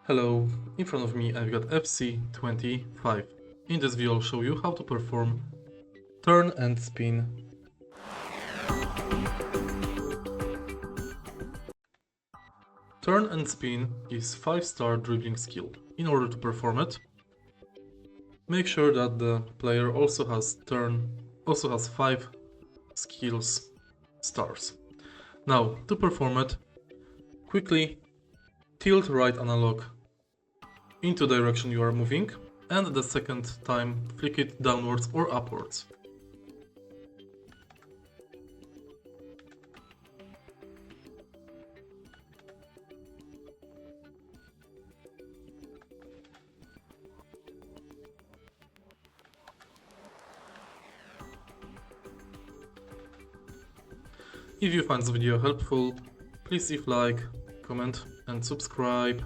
Hello, in front of me I've got FC25. In this video I'll show you how to perform turn and spin. Turn and spin is 5-star dribbling skill. In order to perform it, make sure that the player also has 5 skills stars. Now, to perform it, quickly tilt right analog into the direction you are moving, and the second time flick it downwards or upwards. If you find this video helpful, please leave like, comment and subscribe.